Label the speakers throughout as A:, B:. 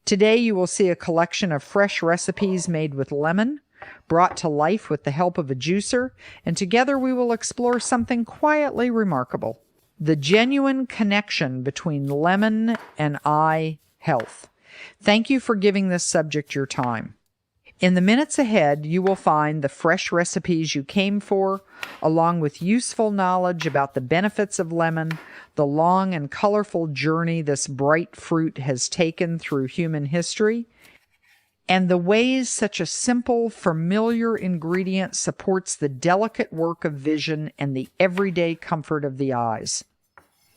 A: Today you will see a collection of fresh recipes made with lemon, brought to life with the help of a juicer, and together we will explore something quietly remarkable: the genuine connection between lemon and eye health. Thank you for giving this subject your time. In the minutes ahead, you will find the fresh recipes you came for, along with useful knowledge about the benefits of lemon, the long and colorful journey this bright fruit has taken through human history, and the ways such a simple, familiar ingredient supports the delicate work of vision and the everyday comfort of the eyes.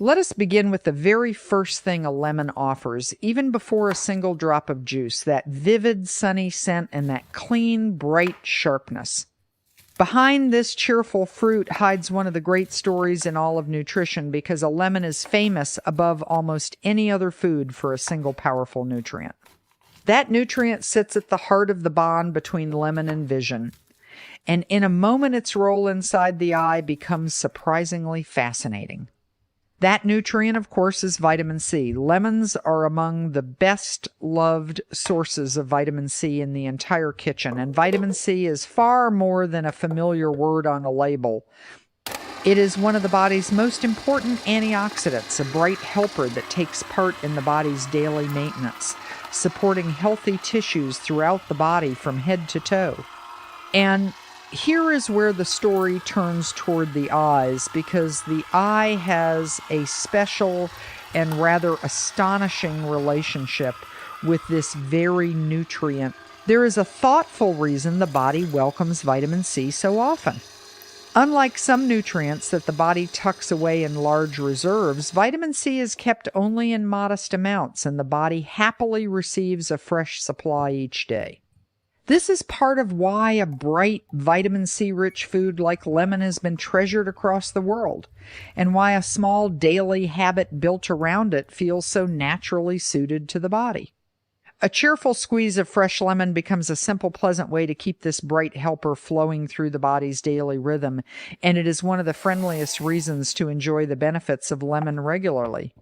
A: Let us begin with the very first thing a lemon offers, even before a single drop of juice: that vivid, sunny scent and that clean, bright sharpness. Behind this cheerful fruit hides one of the great stories in all of nutrition, because a lemon is famous above almost any other food for a single powerful nutrient. That nutrient sits at the heart of the bond between lemon and vision, and in a moment its role inside the eye becomes surprisingly fascinating. That nutrient, of course, is vitamin C. Lemons are among the best loved sources of vitamin C in the entire kitchen, and vitamin C is far more than a familiar word on a label. It is one of the body's most important antioxidants, a bright helper that takes part in the body's daily maintenance, supporting healthy tissues throughout the body from head to toe. And here is where the story turns toward the eyes, because the eye has a special and rather astonishing relationship with this very nutrient. There is a thoughtful reason the body welcomes vitamin C so often. Unlike some nutrients that the body tucks away in large reserves, vitamin C is kept only in modest amounts, and the body happily receives a fresh supply each day. This is part of why a bright, vitamin C-rich food like lemon has been treasured across the world, and why a small daily habit built around it feels so naturally suited to the body. A cheerful squeeze of fresh lemon becomes a simple, pleasant way to keep this bright helper flowing through the body's daily rhythm, and it is one of the friendliest reasons to enjoy the benefits of lemon regularly.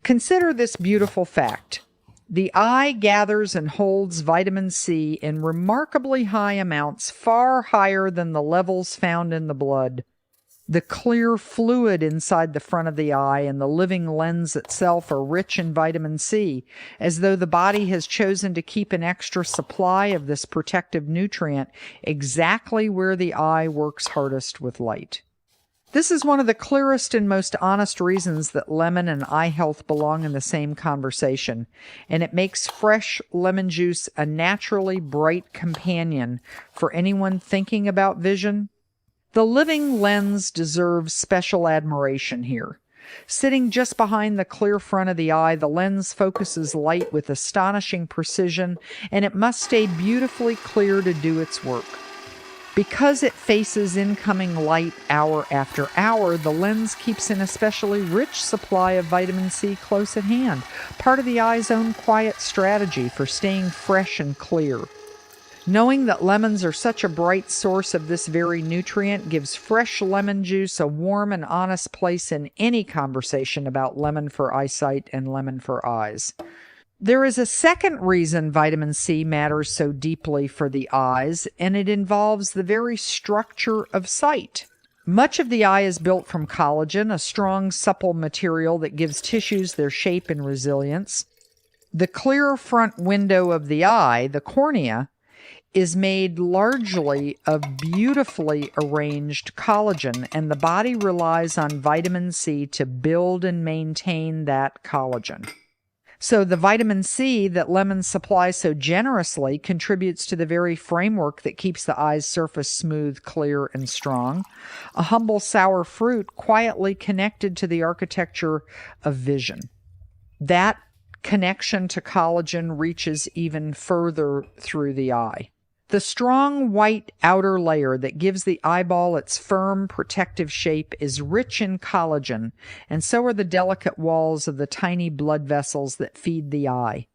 A: Consider this beautiful fact. The eye gathers and holds vitamin C in remarkably high amounts, far higher than the levels found in the blood. The clear fluid inside the front of the eye and the living lens itself are rich in vitamin C, as though the body has chosen to keep an extra supply of this protective nutrient exactly where the eye works hardest with light. This is one of the clearest and most honest reasons that lemon and eye health belong in the same conversation, and it makes fresh lemon juice a naturally bright companion for anyone thinking about vision. The living lens deserves special admiration here. Sitting just behind the clear front of the eye, the lens focuses light with astonishing precision, and it must stay beautifully clear to do its work. Because it faces incoming light hour after hour, the lens keeps an especially rich supply of vitamin C close at hand, part of the eye's own quiet strategy for staying fresh and clear. Knowing that lemons are such a bright source of this very nutrient gives fresh lemon juice a warm and honest place in any conversation about lemon for eyesight and lemon for eyes. There is a second reason vitamin C matters so deeply for the eyes, and it involves the very structure of sight. Much of the eye is built from collagen, a strong, supple material that gives tissues their shape and resilience. The clear front window of the eye, the cornea, is made largely of beautifully arranged collagen, and the body relies on vitamin C to build and maintain that collagen. So the vitamin C that lemons supply so generously contributes to the very framework that keeps the eye's surface smooth, clear, and strong. A humble sour fruit quietly connected to the architecture of vision. That connection to collagen reaches even further through the eye. The strong white outer layer that gives the eyeball its firm, protective shape is rich in collagen, and so are the delicate walls of the tiny blood vessels that feed the eye.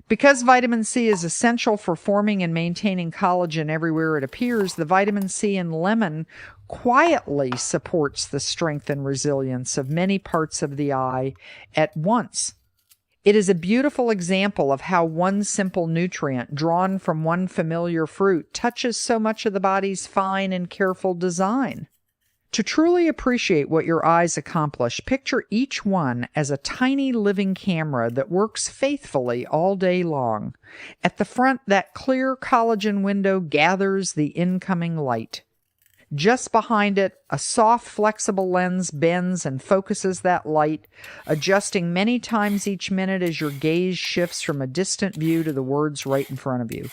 A: Because vitamin C is essential for forming and maintaining collagen everywhere it appears, the vitamin C in lemon quietly supports the strength and resilience of many parts of the eye at once. It is a beautiful example of how one simple nutrient drawn from one familiar fruit touches so much of the body's fine and careful design. To truly appreciate what your eyes accomplish, picture each one as a tiny living camera that works faithfully all day long. At the front, that clear collagen window gathers the incoming light. Just behind it, a soft, flexible lens bends and focuses that light, adjusting many times each minute as your gaze shifts from a distant view to the words right in front of you.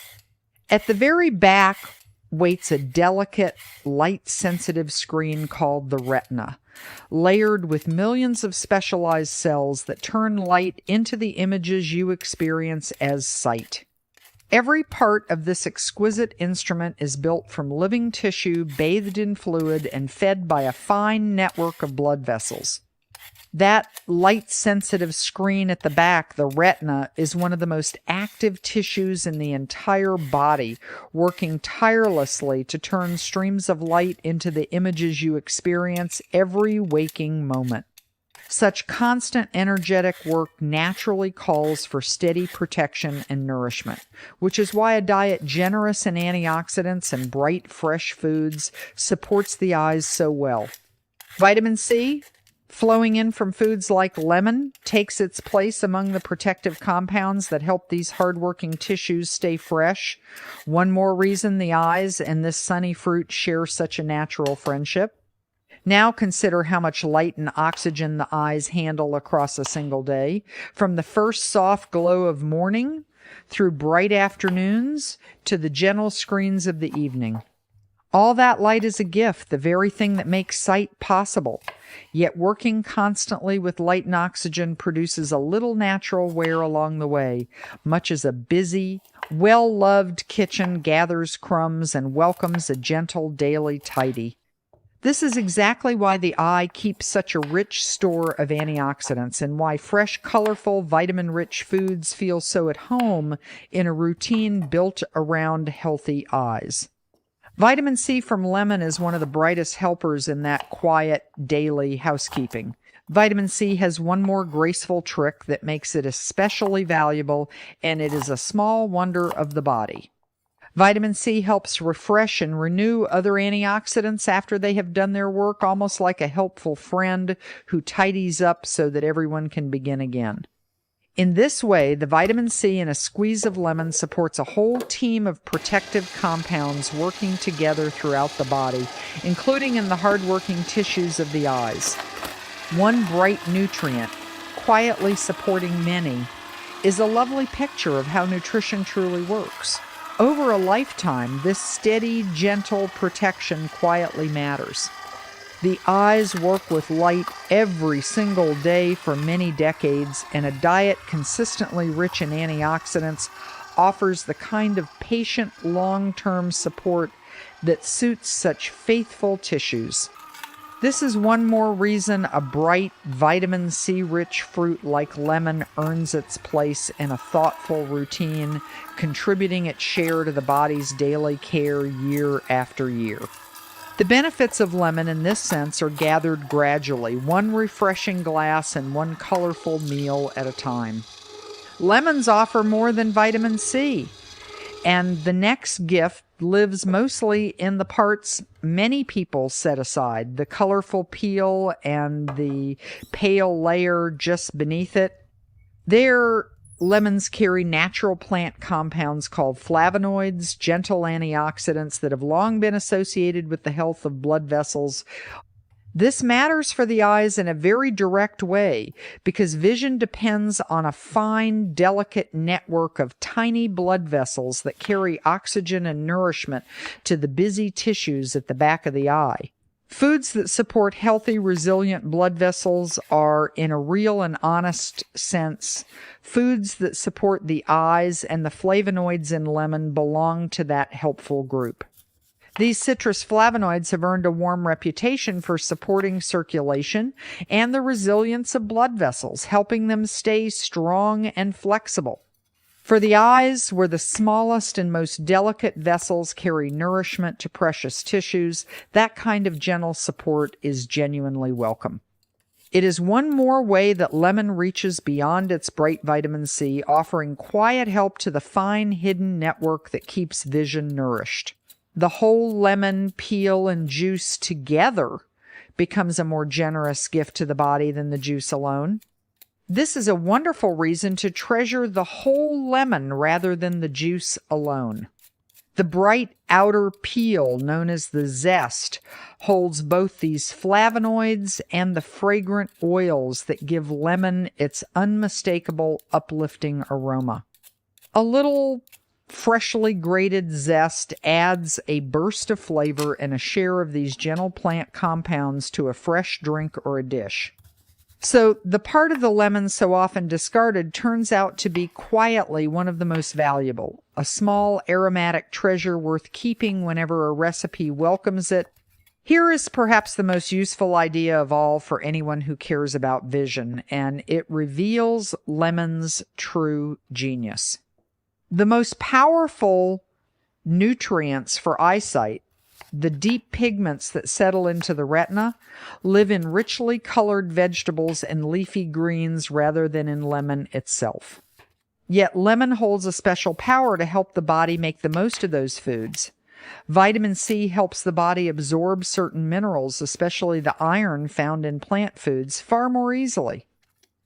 A: At the very back waits a delicate, light-sensitive screen called the retina, layered with millions of specialized cells that turn light into the images you experience as sight. Every part of this exquisite instrument is built from living tissue bathed in fluid and fed by a fine network of blood vessels. That light-sensitive screen at the back, the retina, is one of the most active tissues in the entire body, working tirelessly to turn streams of light into the images you experience every waking moment. Such constant energetic work naturally calls for steady protection and nourishment, which is why a diet generous in antioxidants and bright, fresh foods supports the eyes so well. Vitamin C, flowing in from foods like lemon, takes its place among the protective compounds that help these hardworking tissues stay fresh. One more reason the eyes and this sunny fruit share such a natural friendship. Now consider how much light and oxygen the eyes handle across a single day, from the first soft glow of morning through bright afternoons to the gentle screens of the evening. All that light is a gift, the very thing that makes sight possible. Yet working constantly with light and oxygen produces a little natural wear along the way, much as a busy, well-loved kitchen gathers crumbs and welcomes a gentle daily tidy. This is exactly why the eye keeps such a rich store of antioxidants and why fresh, colorful, vitamin-rich foods feel so at home in a routine built around healthy eyes. Vitamin C from lemon is one of the brightest helpers in that quiet, daily housekeeping. Vitamin C has one more graceful trick that makes it especially valuable, and it is a small wonder of the body. Vitamin C helps refresh and renew other antioxidants after they have done their work, almost like a helpful friend who tidies up so that everyone can begin again. In this way, the vitamin C in a squeeze of lemon supports a whole team of protective compounds working together throughout the body, including in the hard-working tissues of the eyes. One bright nutrient, quietly supporting many, is a lovely picture of how nutrition truly works. Over a lifetime, this steady, gentle protection quietly matters. The eyes work with light every single day for many decades, and a diet consistently rich in antioxidants offers the kind of patient, long-term support that suits such faithful tissues. This is one more reason a bright, vitamin C-rich fruit like lemon earns its place in a thoughtful routine, contributing its share to the body's daily care year after year. The benefits of lemon in this sense are gathered gradually, one refreshing glass and one colorful meal at a time. Lemons offer more than vitamin C, and the next gift lives mostly in the parts many people set aside, the colorful peel and the pale layer just beneath it. There, lemons carry natural plant compounds called flavonoids, gentle antioxidants that have long been associated with the health of blood vessels. This matters for the eyes in a very direct way because vision depends on a fine, delicate network of tiny blood vessels that carry oxygen and nourishment to the busy tissues at the back of the eye. Foods that support healthy, resilient blood vessels are, in a real and honest sense, foods that support the eyes, and the flavonoids in lemon belong to that helpful group. These citrus flavonoids have earned a warm reputation for supporting circulation and the resilience of blood vessels, helping them stay strong and flexible. For the eyes, where the smallest and most delicate vessels carry nourishment to precious tissues, that kind of gentle support is genuinely welcome. It is one more way that lemon reaches beyond its bright vitamin C, offering quiet help to the fine hidden network that keeps vision nourished. The whole lemon, peel, and juice together becomes a more generous gift to the body than the juice alone. This is a wonderful reason to treasure the whole lemon rather than the juice alone. The bright outer peel, known as the zest, holds both these flavonoids and the fragrant oils that give lemon its unmistakable, uplifting aroma. A little freshly grated zest adds a burst of flavor and a share of these gentle plant compounds to a fresh drink or a dish. So the part of the lemon so often discarded turns out to be quietly one of the most valuable, a small aromatic treasure worth keeping whenever a recipe welcomes it. Here is perhaps the most useful idea of all for anyone who cares about vision, and it reveals lemon's true genius. The most powerful nutrients for eyesight, the deep pigments that settle into the retina, live in richly colored vegetables and leafy greens rather than in lemon itself. Yet lemon holds a special power to help the body make the most of those foods. Vitamin C helps the body absorb certain minerals, especially the iron found in plant foods, far more easily.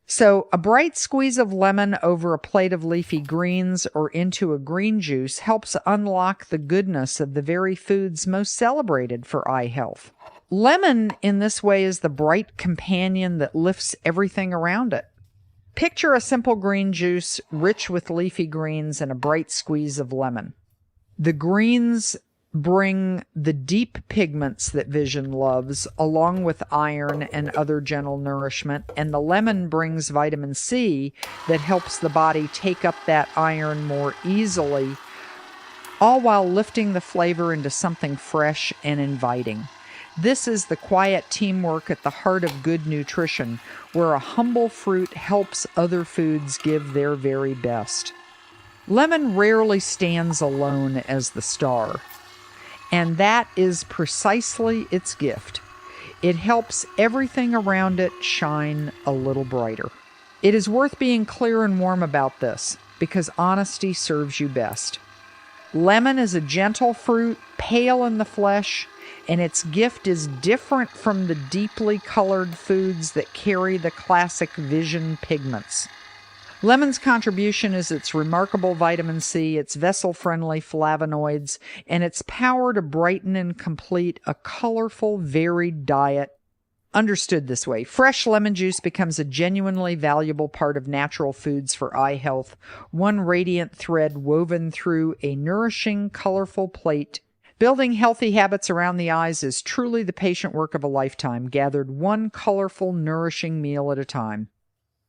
A: So a bright squeeze of lemon over a plate of leafy greens or into a green juice helps unlock the goodness of the very foods most celebrated for eye health. Lemon in this way is the bright companion that lifts everything around it. Picture a simple green juice rich with leafy greens and a bright squeeze of lemon. The greens bring the deep pigments that vision loves, along with iron and other gentle nourishment, and the lemon brings vitamin C that helps the body take up that iron more easily, all while lifting the flavor into something fresh and inviting. This is the quiet teamwork at the heart of good nutrition, where a humble fruit helps other foods give their very best. Lemon rarely stands alone as the star. And that is precisely its gift. It helps everything around it shine a little brighter. It is worth being clear and warm about this, because honesty serves you best. Lemon is a gentle fruit, pale in the flesh, and its gift is different from the deeply colored foods that carry the classic vision pigments. Lemon's contribution is its remarkable vitamin C, its vessel-friendly flavonoids, and its power to brighten and complete a colorful, varied diet. Understood this way, fresh lemon juice becomes a genuinely valuable part of natural foods for eye health, one radiant thread woven through a nourishing, colorful plate. Building healthy habits around the eyes is truly the patient work of a lifetime, gathered one colorful, nourishing meal at a time.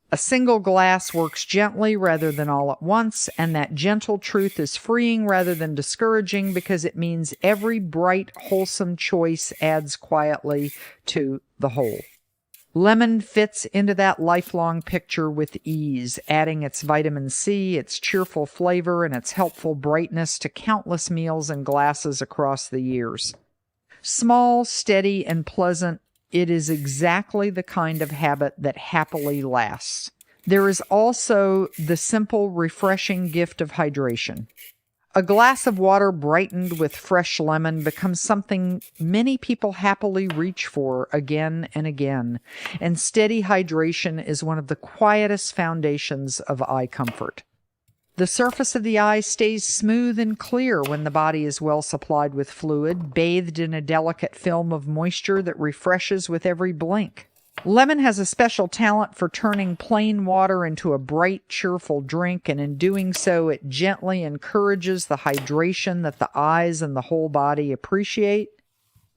A: A single glass works gently rather than all at once, and that gentle truth is freeing rather than discouraging because it means every bright, wholesome choice adds quietly to the whole. Lemon fits into that lifelong picture with ease, adding its vitamin C, its cheerful flavor, and its helpful brightness to countless meals and glasses across the years. Small, steady, and pleasant, it is exactly the kind of habit that happily lasts. There is also the simple, refreshing gift of hydration. A glass of water brightened with fresh lemon becomes something many people happily reach for again and again, and steady hydration is one of the quietest foundations of eye comfort. The surface of the eye stays smooth and clear when the body is well supplied with fluid, bathed in a delicate film of moisture that refreshes with every blink. Lemon has a special talent for turning plain water into a bright, cheerful drink, and in doing so, it gently encourages the hydration that the eyes and the whole body appreciate.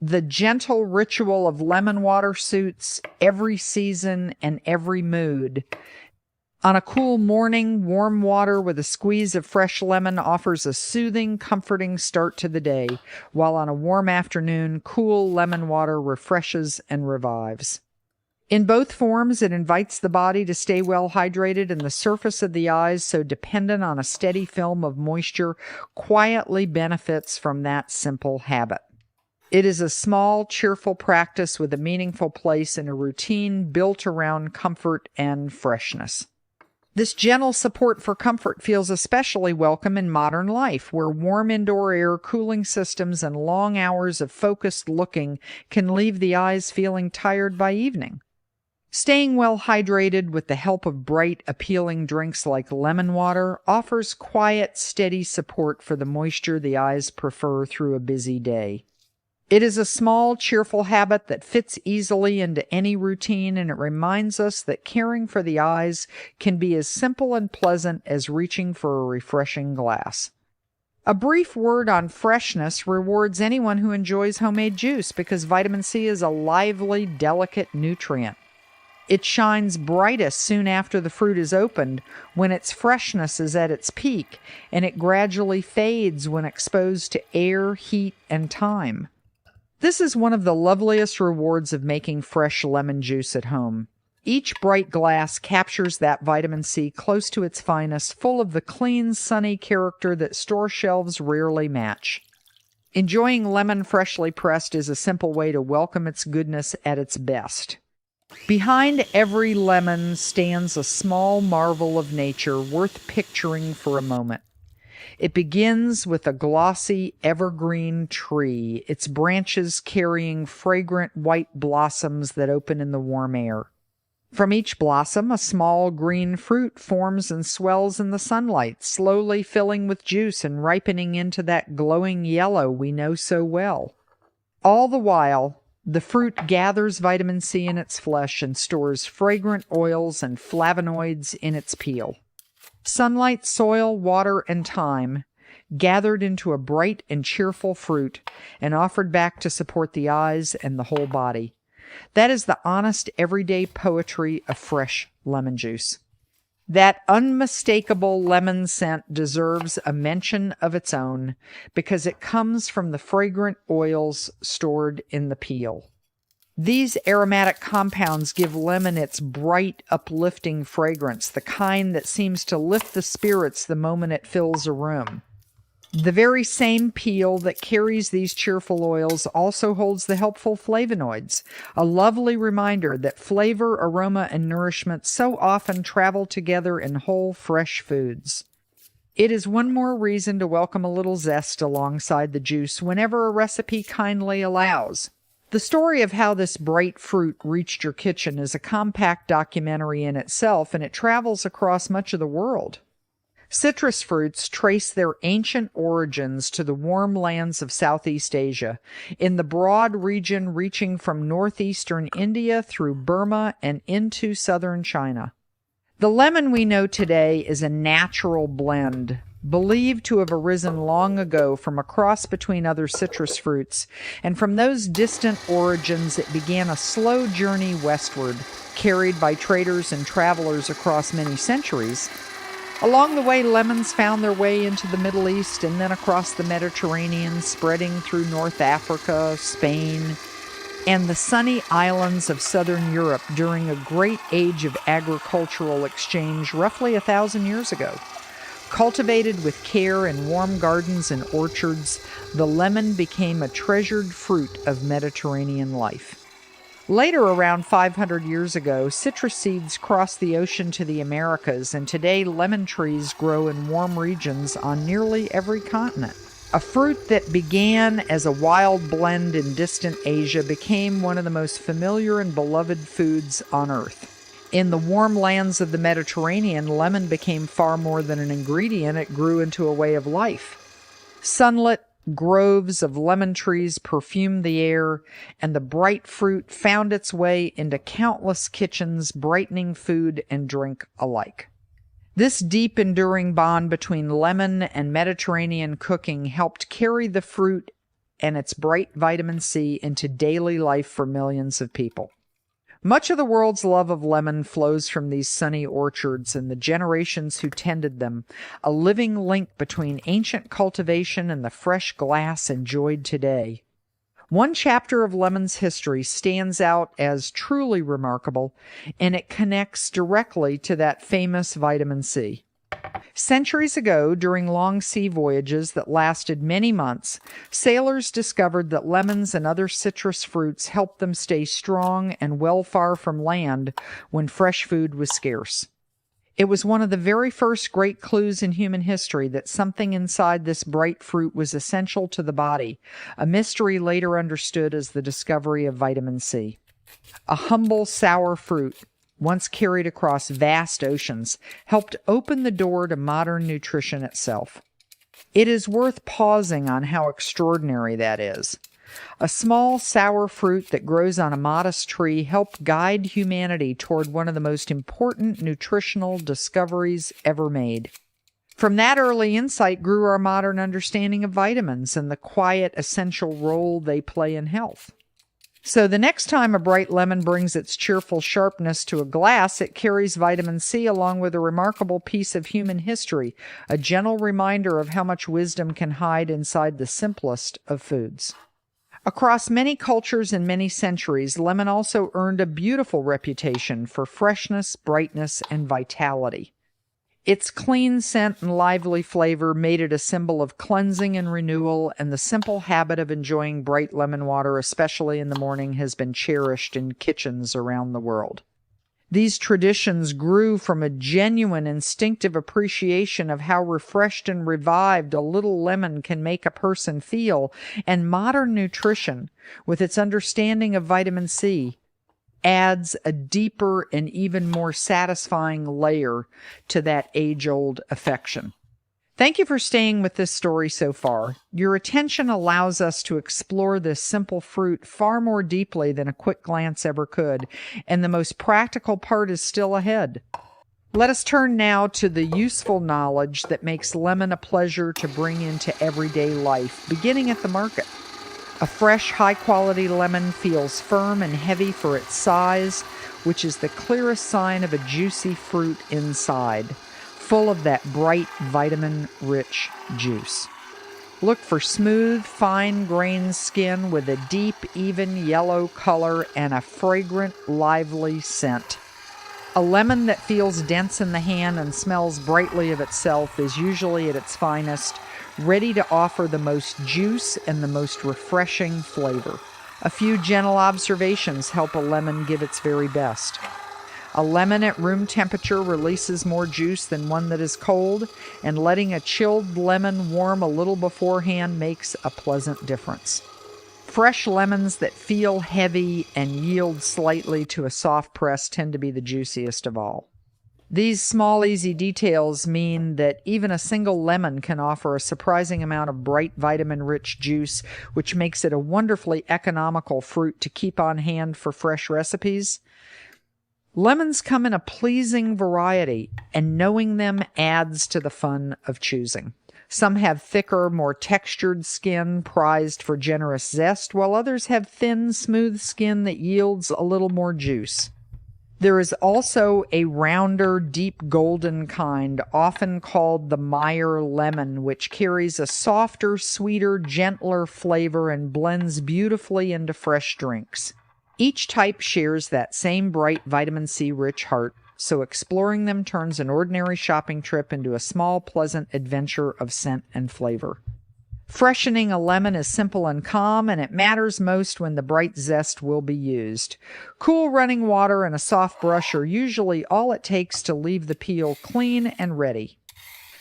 A: The gentle ritual of lemon water suits every season and every mood. On a cool morning, warm water with a squeeze of fresh lemon offers a soothing, comforting start to the day, while on a warm afternoon, cool lemon water refreshes and revives. In both forms, it invites the body to stay well hydrated, and the surface of the eyes, so dependent on a steady film of moisture, quietly benefits from that simple habit. It is a small, cheerful practice with a meaningful place in a routine built around comfort and freshness. This gentle support for comfort feels especially welcome in modern life, where warm indoor air, cooling systems, and long hours of focused looking can leave the eyes feeling tired by evening. Staying well hydrated with the help of bright, appealing drinks like lemon water offers quiet, steady support for the moisture the eyes prefer through a busy day. It is a small, cheerful habit that fits easily into any routine, and it reminds us that caring for the eyes can be as simple and pleasant as reaching for a refreshing glass. A brief word on freshness rewards anyone who enjoys homemade juice because vitamin C is a lively, delicate nutrient. It shines brightest soon after the fruit is opened, when its freshness is at its peak, and it gradually fades when exposed to air, heat, and time. This is one of the loveliest rewards of making fresh lemon juice at home. Each bright glass captures that vitamin C close to its finest, full of the clean, sunny character that store shelves rarely match. Enjoying lemon freshly pressed is a simple way to welcome its goodness at its best. Behind every lemon stands a small marvel of nature worth picturing for a moment. It begins with a glossy evergreen tree, its branches carrying fragrant white blossoms that open in the warm air. From each blossom, a small green fruit forms and swells in the sunlight, slowly filling with juice and ripening into that glowing yellow we know so well. All the while, the fruit gathers vitamin C in its flesh and stores fragrant oils and flavonoids in its peel. Sunlight, soil, water, and time gathered into a bright and cheerful fruit and offered back to support the eyes and the whole body. That is the honest, everyday poetry of fresh lemon juice. That unmistakable lemon scent deserves a mention of its own because it comes from the fragrant oils stored in the peel. These aromatic compounds give lemon its bright, uplifting fragrance, the kind that seems to lift the spirits the moment it fills a room. The very same peel that carries these cheerful oils also holds the helpful flavonoids, a lovely reminder that flavor, aroma, and nourishment so often travel together in whole, fresh foods. It is one more reason to welcome a little zest alongside the juice whenever a recipe kindly allows. The story of how this bright fruit reached your kitchen is a compact documentary in itself, and it travels across much of the world. Citrus fruits trace their ancient origins to the warm lands of Southeast Asia, in the broad region reaching from northeastern India through Burma and into southern China. The lemon we know today is a natural blend, believed to have arisen long ago from a cross between other citrus fruits, and from those distant origins it began a slow journey westward, carried by traders and travelers across many centuries. Along the way, lemons found their way into the Middle East and then across the Mediterranean, spreading through North Africa, Spain, and the sunny islands of southern Europe during a great age of agricultural exchange roughly 1,000 years ago. Cultivated with care in warm gardens and orchards, the lemon became a treasured fruit of Mediterranean life. Later, around 500 years ago, citrus seeds crossed the ocean to the Americas, and today lemon trees grow in warm regions on nearly every continent. A fruit that began as a wild blend in distant Asia became one of the most familiar and beloved foods on earth. In the warm lands of the Mediterranean, lemon became far more than an ingredient, it grew into a way of life. Sunlit groves of lemon trees perfumed the air, and the bright fruit found its way into countless kitchens, brightening food and drink alike. This deep, enduring bond between lemon and Mediterranean cooking helped carry the fruit and its bright vitamin C into daily life for millions of people. Much of the world's love of lemon flows from these sunny orchards and the generations who tended them, a living link between ancient cultivation and the fresh glass enjoyed today. One chapter of lemon's history stands out as truly remarkable, and it connects directly to that famous vitamin C. Centuries ago, during long sea voyages that lasted many months, sailors discovered that lemons and other citrus fruits helped them stay strong and well far from land when fresh food was scarce. It was one of the very first great clues in human history that something inside this bright fruit was essential to the body, a mystery later understood as the discovery of vitamin C. A humble, sour fruit, once carried across vast oceans, helped open the door to modern nutrition itself. It is worth pausing on how extraordinary that is. A small, sour fruit that grows on a modest tree helped guide humanity toward one of the most important nutritional discoveries ever made. From that early insight grew our modern understanding of vitamins and the quiet, essential role they play in health. So the next time a bright lemon brings its cheerful sharpness to a glass, it carries vitamin C along with a remarkable piece of human history, a gentle reminder of how much wisdom can hide inside the simplest of foods. Across many cultures and many centuries, lemon also earned a beautiful reputation for freshness, brightness, and vitality. Its clean scent and lively flavor made it a symbol of cleansing and renewal, and the simple habit of enjoying bright lemon water, especially in the morning, has been cherished in kitchens around the world. These traditions grew from a genuine instinctive appreciation of how refreshed and revived a little lemon can make a person feel, and modern nutrition, with its understanding of vitamin C, adds a deeper and even more satisfying layer to that age-old affection. Thank you for staying with this story so far. Your attention allows us to explore this simple fruit far more deeply than a quick glance ever could, and the most practical part is still ahead. Let us turn now to the useful knowledge that makes lemon a pleasure to bring into everyday life, beginning at the market. A fresh, high-quality lemon feels firm and heavy for its size, which is the clearest sign of a juicy fruit inside, full of that bright, vitamin-rich juice. Look for smooth, fine-grained skin with a deep, even yellow color and a fragrant, lively scent. A lemon that feels dense in the hand and smells brightly of itself is usually at its finest, ready to offer the most juice and the most refreshing flavor. A few gentle observations help a lemon give its very best. A lemon at room temperature releases more juice than one that is cold, and letting a chilled lemon warm a little beforehand makes a pleasant difference. Fresh lemons that feel heavy and yield slightly to a soft press tend to be the juiciest of all. These small, easy details mean that even a single lemon can offer a surprising amount of bright, vitamin-rich juice, which makes it a wonderfully economical fruit to keep on hand for fresh recipes. Lemons come in a pleasing variety, and knowing them adds to the fun of choosing. Some have thicker, more textured skin prized for generous zest, while others have thin, smooth skin that yields a little more juice. There is also a rounder, deep golden kind, often called the Meyer lemon, which carries a softer, sweeter, gentler flavor and blends beautifully into fresh drinks. Each type shares that same bright vitamin C-rich heart, so exploring them turns an ordinary shopping trip into a small, pleasant adventure of scent and flavor. Freshening a lemon is simple and calm, and it matters most when the bright zest will be used. Cool running water and a soft brush are usually all it takes to leave the peel clean and ready.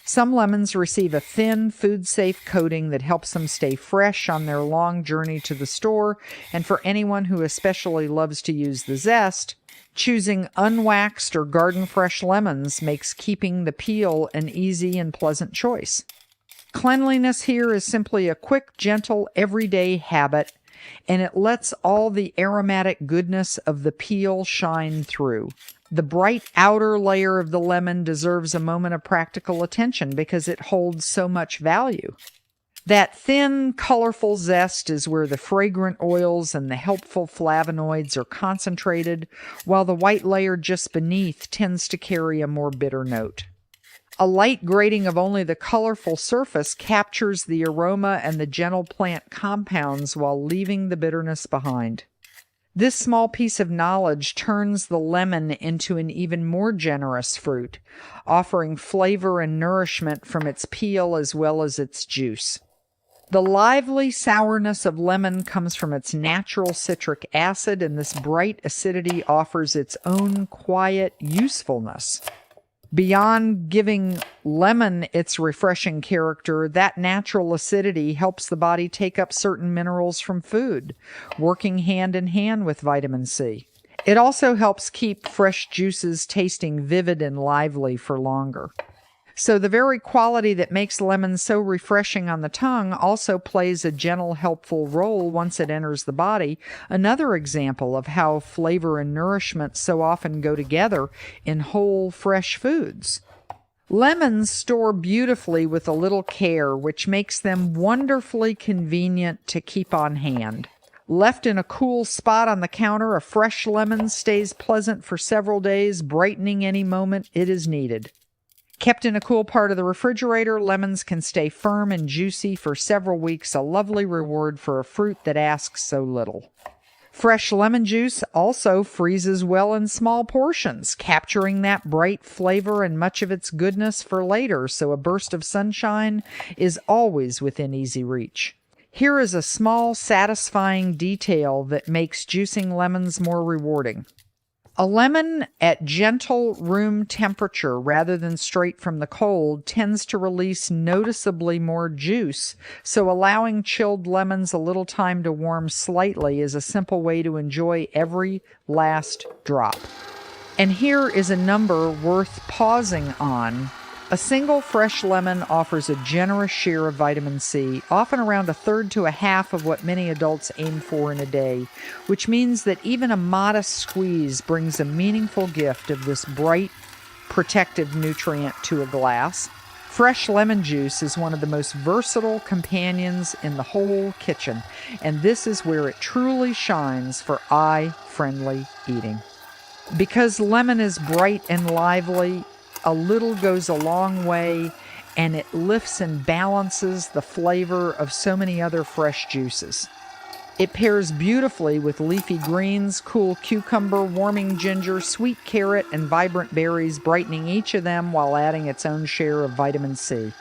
A: Some lemons receive a thin, food-safe coating that helps them stay fresh on their long journey to the store, and for anyone who especially loves to use the zest, choosing unwaxed or garden-fresh lemons makes keeping the peel an easy and pleasant choice. Cleanliness here is simply a quick, gentle, everyday habit, and it lets all the aromatic goodness of the peel shine through. The bright outer layer of the lemon deserves a moment of practical attention because it holds so much value. That thin, colorful zest is where the fragrant oils and the helpful flavonoids are concentrated, while the white layer just beneath tends to carry a more bitter note. A light grating of only the colorful surface captures the aroma and the gentle plant compounds while leaving the bitterness behind. This small piece of knowledge turns the lemon into an even more generous fruit, offering flavor and nourishment from its peel as well as its juice. The lively sourness of lemon comes from its natural citric acid, and this bright acidity offers its own quiet usefulness. Beyond giving lemon its refreshing character, that natural acidity helps the body take up certain minerals from food, working hand in hand with vitamin C. It also helps keep fresh juices tasting vivid and lively for longer. So the very quality that makes lemon so refreshing on the tongue also plays a gentle, helpful role once it enters the body. Another example of how flavor and nourishment so often go together in whole, fresh foods. Lemons store beautifully with a little care, which makes them wonderfully convenient to keep on hand. Left in a cool spot on the counter, a fresh lemon stays pleasant for several days, brightening any moment it is needed. Kept in a cool part of the refrigerator, lemons can stay firm and juicy for several weeks, a lovely reward for a fruit that asks so little. Fresh lemon juice also freezes well in small portions, capturing that bright flavor and much of its goodness for later, so a burst of sunshine is always within easy reach. Here is a small, satisfying detail that makes juicing lemons more rewarding. A lemon at gentle room temperature rather than straight from the cold tends to release noticeably more juice, so allowing chilled lemons a little time to warm slightly is a simple way to enjoy every last drop. And here is a number worth pausing on. A single fresh lemon offers a generous share of vitamin C, often around a third to a half of what many adults aim for in a day, which means that even a modest squeeze brings a meaningful gift of this bright, protective nutrient to a glass. Fresh lemon juice is one of the most versatile companions in the whole kitchen, and this is where it truly shines for eye-friendly eating. Because lemon is bright and lively, a little goes a long way, and it lifts and balances the flavor of so many other fresh juices. It pairs beautifully with leafy greens, cool cucumber, warming ginger, sweet carrot, and vibrant berries, brightening each of them while adding its own share of vitamin C.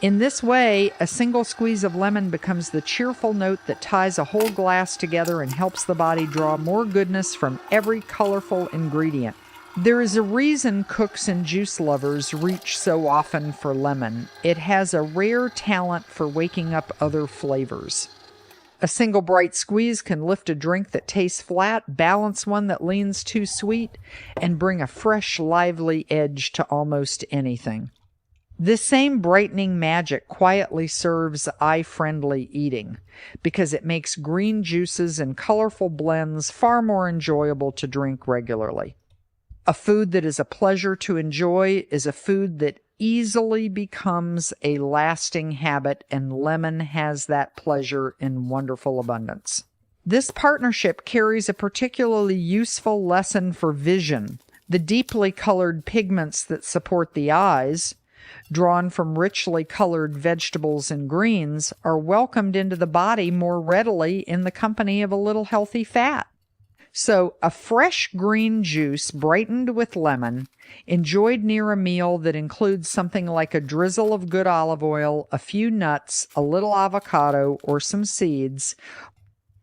A: In this way, a single squeeze of lemon becomes the cheerful note that ties a whole glass together and helps the body draw more goodness from every colorful ingredient. There is a reason cooks and juice lovers reach so often for lemon. It has a rare talent for waking up other flavors. A single bright squeeze can lift a drink that tastes flat, balance one that leans too sweet, and bring a fresh, lively edge to almost anything. This same brightening magic quietly serves eye-friendly eating because it makes green juices and colorful blends far more enjoyable to drink regularly. A food that is a pleasure to enjoy is a food that easily becomes a lasting habit, and lemon has that pleasure in wonderful abundance. This partnership carries a particularly useful lesson for vision. The deeply colored pigments that support the eyes, drawn from richly colored vegetables and greens, are welcomed into the body more readily in the company of a little healthy fat. So a fresh green juice brightened with lemon, enjoyed near a meal that includes something like a drizzle of good olive oil, a few nuts, a little avocado, or some seeds,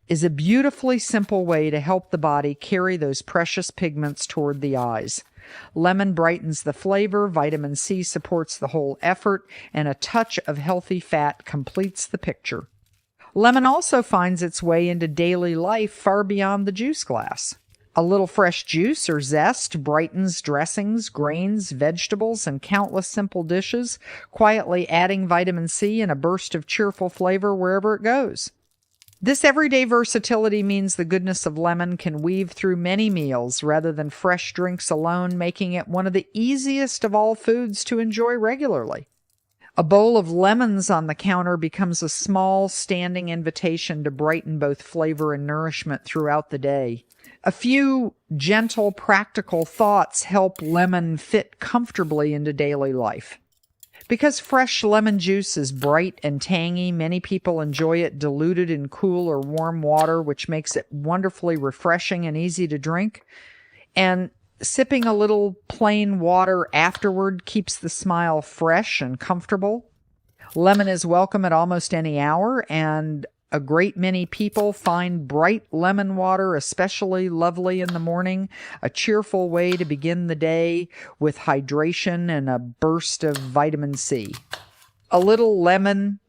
A: is a beautifully simple way to help the body carry those precious pigments toward the eyes. Lemon brightens the flavor, vitamin C supports the whole effort, and a touch of healthy fat completes the picture. Lemon also finds its way into daily life far beyond the juice glass. A little fresh juice or zest brightens dressings, grains, vegetables, and countless simple dishes, quietly adding vitamin C and a burst of cheerful flavor wherever it goes. This everyday versatility means the goodness of lemon can weave through many meals rather than fresh drinks alone, making it one of the easiest of all foods to enjoy regularly. A bowl of lemons on the counter becomes a small, standing invitation to brighten both flavor and nourishment throughout the day. A few gentle, practical thoughts help lemon fit comfortably into daily life. Because fresh lemon juice is bright and tangy, many people enjoy it diluted in cool or warm water, which makes it wonderfully refreshing and easy to drink. And sipping a little plain water afterward keeps the smile fresh and comfortable. Lemon is welcome at almost any hour, and a great many people find bright lemon water especially lovely in the morning, a cheerful way to begin the day with hydration and a burst of vitamin C. A little lemon,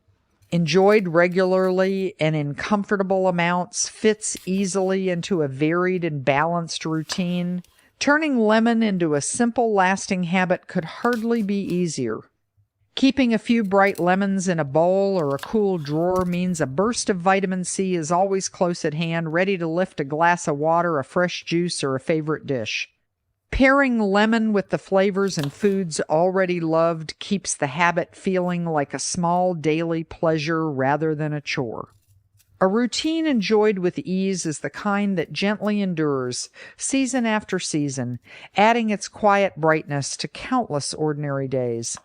A: enjoyed regularly and in comfortable amounts, fits easily into a varied and balanced routine. Turning lemon into a simple, lasting habit could hardly be easier. Keeping a few bright lemons in a bowl or a cool drawer means a burst of vitamin C is always close at hand, ready to lift a glass of water, a fresh juice, or a favorite dish. Pairing lemon with the flavors and foods already loved keeps the habit feeling like a small daily pleasure rather than a chore. A routine enjoyed with ease is the kind that gently endures, season after season, adding its quiet brightness to countless ordinary days.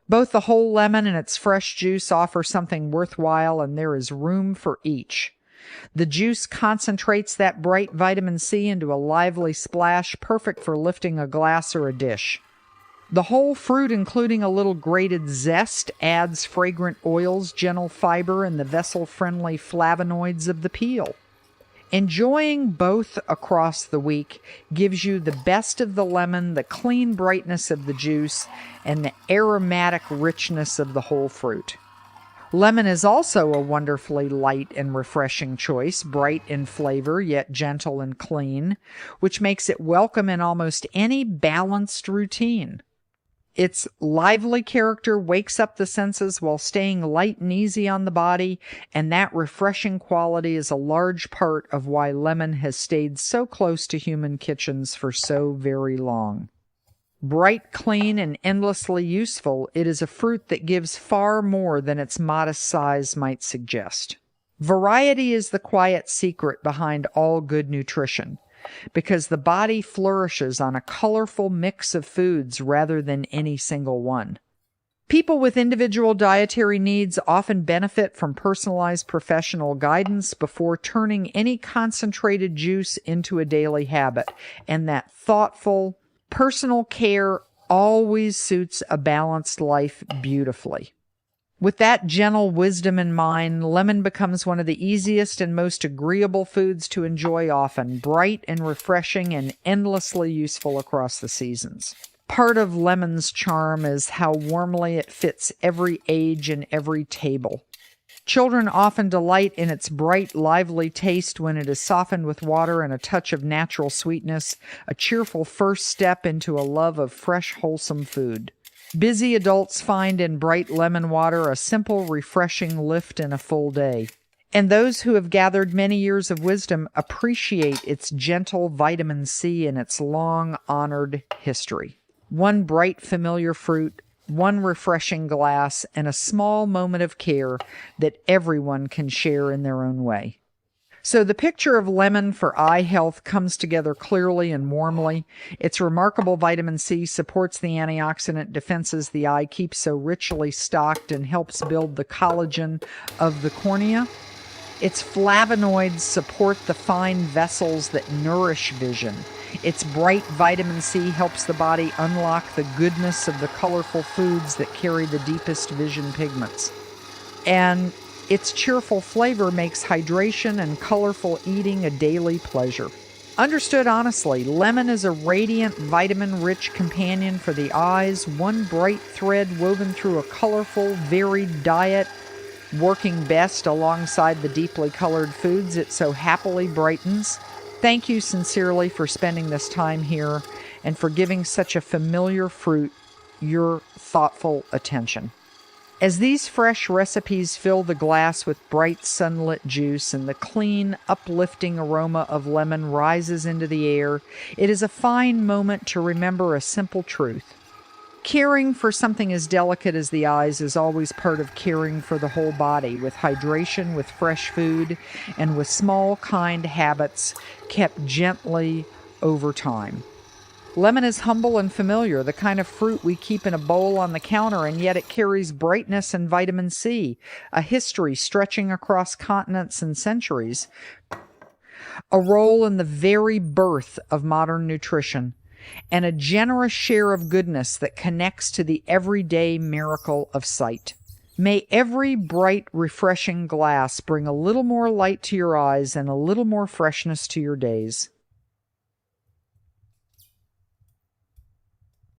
A: Both the whole lemon and its fresh juice offer something worthwhile, and there is room for each. The juice concentrates that bright vitamin C into a lively splash, perfect for lifting a glass or a dish. The whole fruit, including a little grated zest, adds fragrant oils, gentle fiber, and the vessel-friendly flavonoids of the peel. Enjoying both across the week gives you the best of the lemon, the clean brightness of the juice, and the aromatic richness of the whole fruit. Lemon is also a wonderfully light and refreshing choice, bright in flavor, yet gentle and clean, which makes it welcome in almost any balanced routine. Its lively character wakes up the senses while staying light and easy on the body, and that refreshing quality is a large part of why lemon has stayed so close to human kitchens for so very long. Bright, clean, and endlessly useful, it is a fruit that gives far more than its modest size might suggest. Variety is the quiet secret behind all good nutrition, because the body flourishes on a colorful mix of foods rather than any single one. People with individual dietary needs often benefit from personalized professional guidance before turning any concentrated juice into a daily habit, and that thoughtful, personal care always suits a balanced life beautifully. With that gentle wisdom in mind, lemon becomes one of the easiest and most agreeable foods to enjoy often, bright and refreshing and endlessly useful across the seasons. Part of lemon's charm is how warmly it fits every age and every table. Children often delight in its bright, lively taste when it is softened with water and a touch of natural sweetness, a cheerful first step into a love of fresh, wholesome food. Busy adults find in bright lemon water a simple, refreshing lift in a full day. And those who have gathered many years of wisdom appreciate its gentle vitamin C and its long-honored history. One bright, familiar fruit, one refreshing glass, and a small moment of care that everyone can share in their own way. So the picture of lemon for eye health comes together clearly and warmly. Its remarkable vitamin C supports the antioxidant defenses the eye keeps so richly stocked and helps build the collagen of the cornea. Its flavonoids support the fine vessels that nourish vision. Its bright vitamin C helps the body unlock the goodness of the colorful foods that carry the deepest vision pigments. And its cheerful flavor makes hydration and colorful eating a daily pleasure. Understood honestly, lemon is a radiant, vitamin-rich companion for the eyes, one bright thread woven through a colorful, varied diet, working best alongside the deeply colored foods it so happily brightens. Thank you sincerely for spending this time here and for giving such a familiar fruit your thoughtful attention. As these fresh recipes fill the glass with bright sunlit juice and the clean, uplifting aroma of lemon rises into the air, it is a fine moment to remember a simple truth. Caring for something as delicate as the eyes is always part of caring for the whole body, with hydration, with fresh food, and with small, kind habits kept gently over time. Lemon is humble and familiar, the kind of fruit we keep in a bowl on the counter, and yet it carries brightness and vitamin C, a history stretching across continents and centuries, a role in the very birth of modern nutrition, and a generous share of goodness that connects to the everyday miracle of sight. May every bright, refreshing glass bring a little more light to your eyes and a little more freshness to your days.